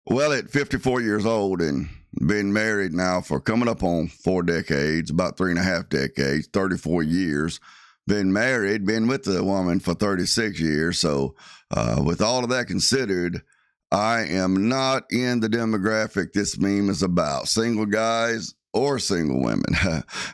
Well, at 54 years old and been married now for coming up on 4 decades, about 3.5 decades, 34 years, been married, been with the woman for 36 years. So, with all of that considered, I am not in the demographic this meme is about single guys or single women.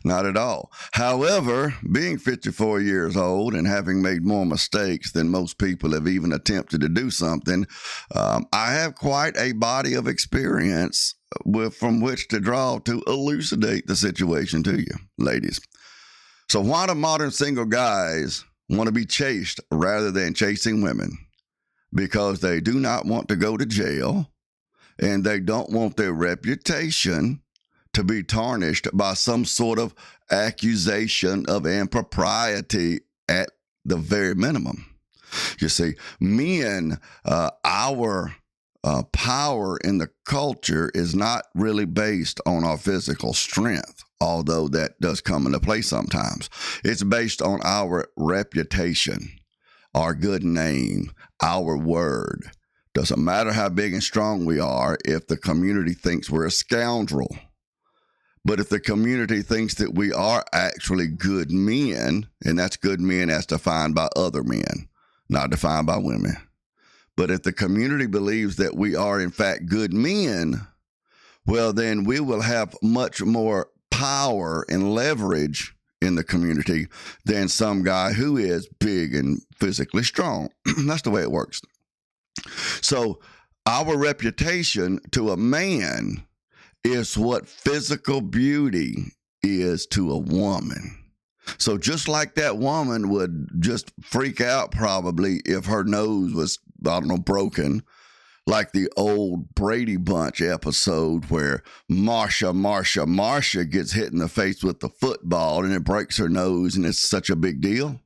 Not at all. However, being 54 years old and having made more mistakes than most people have even attempted to do something, I have quite a body of experience from which to draw to elucidate the situation to you, ladies. So, why do modern single guys want to be chased rather than chasing women? Because they do not want to go to jail and they don't want their reputation to be tarnished by some sort of accusation of impropriety at the very minimum. You see, men, our power in the culture is not really based on our physical strength, although that does come into play sometimes. It's based on our reputation, our good name, our word. Doesn't matter how big and strong we are if the community thinks we're a scoundrel. But if the community thinks that we are actually good men, and that's good men as defined by other men, not defined by women. But if the community believes that we are in fact good men, well, then we will have much more power and leverage in the community than some guy who is big and physically strong. That's the way it works. So our reputation to a man is what physical beauty is to a woman. So just like that woman would just freak out probably if her nose was, I don't know, broken, like the old Brady Bunch episode where Marsha gets hit in the face with the football and it breaks her nose and it's such a big deal.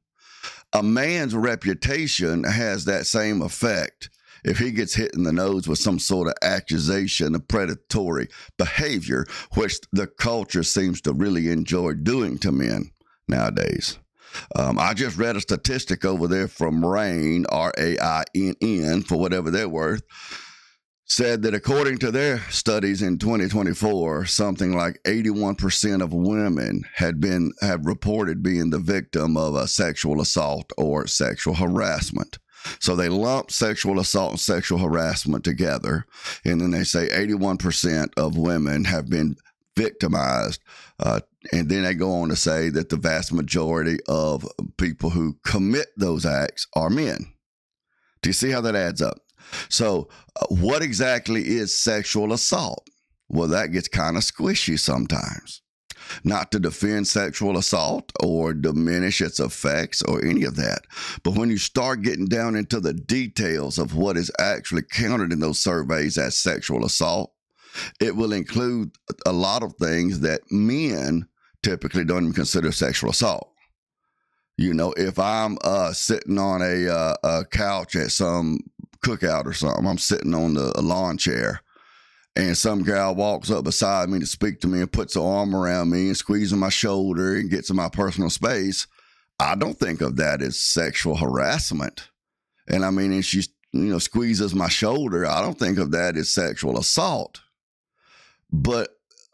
A man's reputation has that same effect if he gets hit in the nose with some sort of accusation of predatory behavior, which the culture seems to really enjoy doing to men nowadays. I just read a statistic over there from RAINN, RAINN, for whatever they're worth, said that according to their studies in 2024, something like 81% of women have reported being the victim of a sexual assault or sexual harassment. So they lump sexual assault and sexual harassment together, and then they say 81% of women have been victimized. And then they go on to say that the vast majority of people who commit those acts are men. Do you see how that adds up? So what exactly is sexual assault? Well, that gets kind of squishy sometimes. Not to defend sexual assault or diminish its effects or any of that. But when you start getting down into the details of what is actually counted in those surveys as sexual assault, it will include a lot of things that men typically don't even consider sexual assault. You know, if I'm sitting on a couch at some cookout or something, I'm sitting on the lawn chair, and some gal walks up beside me to speak to me and puts her arm around me and squeezes my shoulder and gets in my personal space, I don't think of that as sexual harassment. And I mean, if she, squeezes my shoulder, I don't think of that as sexual assault. But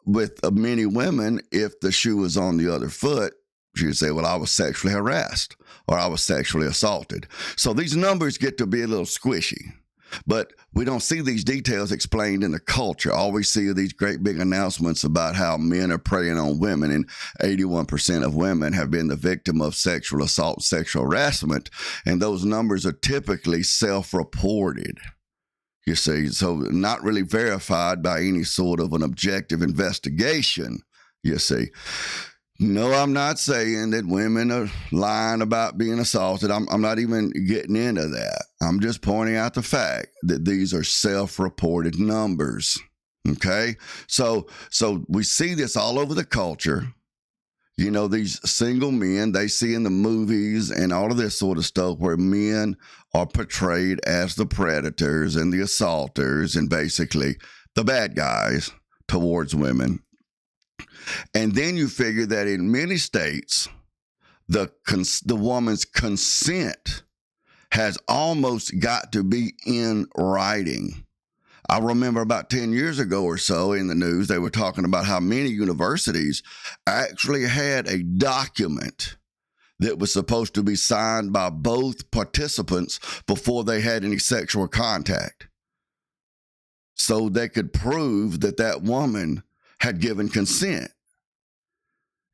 with many women, if the shoe was on the other foot, she would say, well, I was sexually harassed or I was sexually assaulted. So these numbers get to be a little squishy. But we don't see these details explained in the culture. All we see are these great big announcements about how men are preying on women, and 81% of women have been the victim of sexual assault, sexual harassment, and those numbers are typically self-reported. You see, so not really verified by any sort of an objective investigation, you see. No, I'm not saying that women are lying about being assaulted. I'm not even getting into that. I'm just pointing out the fact that these are self-reported numbers. Okay? So we see this all over the culture. You know, these single men, they see in the movies and all of this sort of stuff where men are portrayed as the predators and the assaulters and basically the bad guys towards women. And then you figure that in many states, the woman's consent has almost got to be in writing. I remember about 10 years ago or so in the news, they were talking about how many universities actually had a document that was supposed to be signed by both participants before they had any sexual contact, so they could prove that that woman had given consent.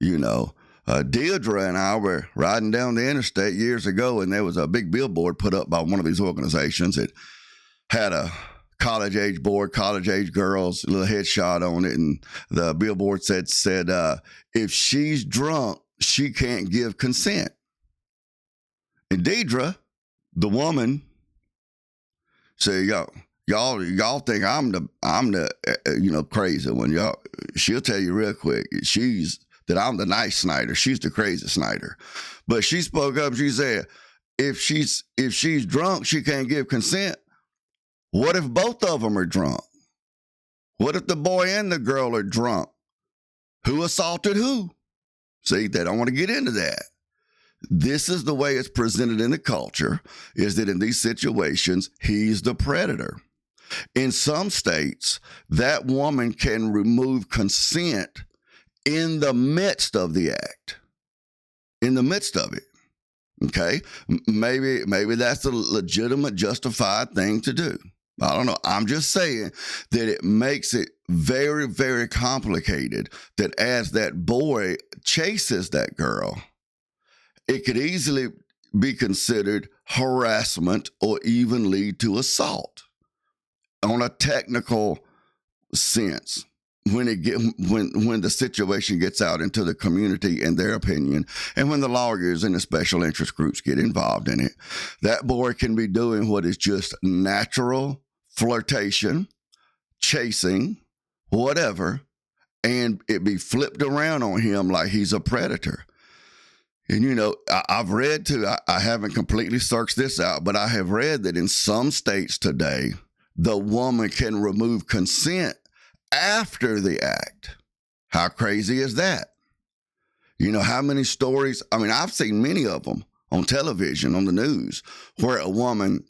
Deirdre and I were riding down the interstate years ago, and there was a big billboard put up by one of these organizations that had a college-age boy, college-age girls, a little headshot on it, and the billboard said, if she's drunk, she can't give consent. And Deidre, the woman, said, y'all think I'm the crazy one. She'll tell you real quick. That I'm the nice Snyder. She's the crazy Snyder. But she spoke up. She said, if she's drunk, she can't give consent. What if both of them are drunk? What if the boy and the girl are drunk? Who assaulted who? See, they don't want to get into that. This is the way it's presented in the culture, is that in these situations, he's the predator. In some states, that woman can remove consent in the midst of the act, in the midst of it. Okay, maybe that's a legitimate, justified thing to do. I don't know. I'm just saying that it makes it very, very complicated that as that boy chases that girl, it could easily be considered harassment or even lead to assault on a technical sense. When the situation gets out into the community and their opinion, and when the lawyers and the special interest groups get involved in it, that boy can be doing what is just natural flirtation, chasing, whatever, and it be flipped around on him like he's a predator. And, I've read too, I haven't completely searched this out, but I have read that in some states today, the woman can remove consent after the act. How crazy is that? How many stories? I mean, I've seen many of them on television, on the news, where a woman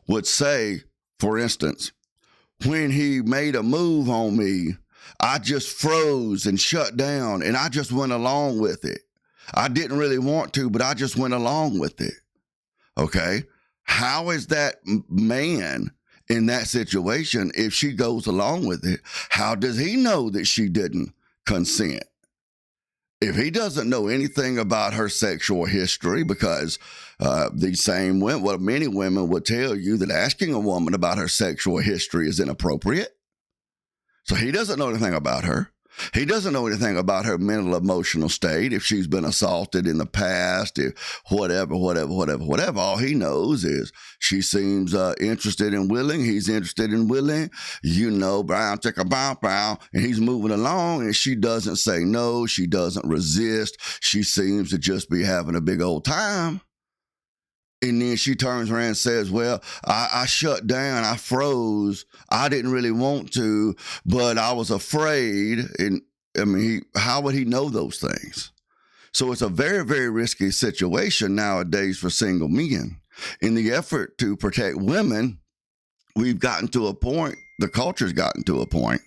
would say, for instance, when he made a move on me, I just froze and shut down, and I just went along with it. I didn't really want to, but I just went along with it. Okay? How is that man in that situation, if she goes along with it, how does he know that she didn't consent? If he doesn't know anything about her sexual history, because these same women, many women would tell you that asking a woman about her sexual history is inappropriate. So he doesn't know anything about her. He doesn't know anything about her mental, emotional state, if she's been assaulted in the past, if whatever. All he knows is she seems interested and willing. He's interested and willing. Brown, chicka, bow, and he's moving along, and she doesn't say no. She doesn't resist. She seems to just be having a big old time. And then she turns around and says, well, I shut down. I froze. I didn't really want to, but I was afraid. And how would he know those things? So it's a very, very risky situation nowadays for single men. In the effort to protect women, we've gotten to a point, the culture's gotten to a point,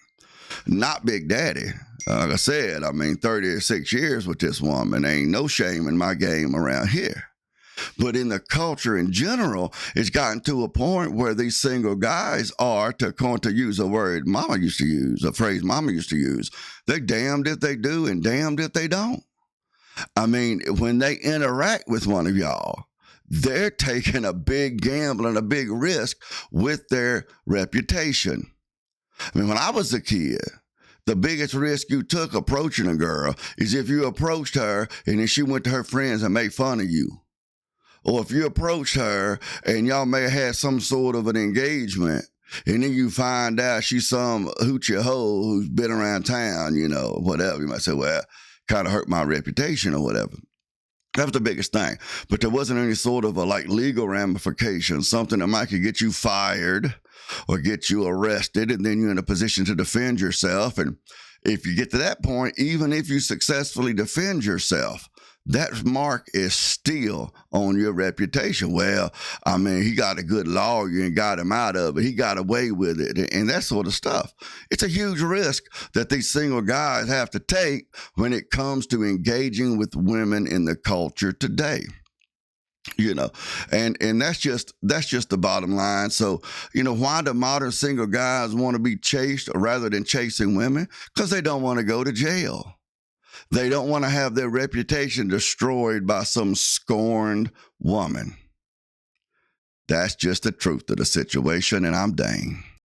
not Big Daddy. Like I said, 36 years with this woman, ain't no shame in my game around here. But in the culture in general, it's gotten to a point where these single guys are, to use a word Mama used to use, a phrase Mama used to use, they're damned if they do and damned if they don't. When they interact with one of y'all, they're taking a big gamble and a big risk with their reputation. When I was a kid, the biggest risk you took approaching a girl is if you approached her and then she went to her friends and made fun of you. Or if you approached her and y'all may have had some sort of an engagement, and then you find out she's some hoochie hoe who's been around town, whatever. You might say, well, kind of hurt my reputation or whatever. That was the biggest thing. But there wasn't any sort of legal ramification, something that might could get you fired or get you arrested, and then you're in a position to defend yourself. And if you get to that point, even if you successfully defend yourself, that mark is still on your reputation. Well, I mean, he got a good lawyer and got him out of it. He got away with it and that sort of stuff. It's a huge risk that these single guys have to take when it comes to engaging with women in the culture today. You know, and that's just the bottom line. So, why do modern single guys want to be chased rather than chasing women? Because they don't want to go to jail. They don't want to have their reputation destroyed by some scorned woman. That's just the truth of the situation, and I'm Dane.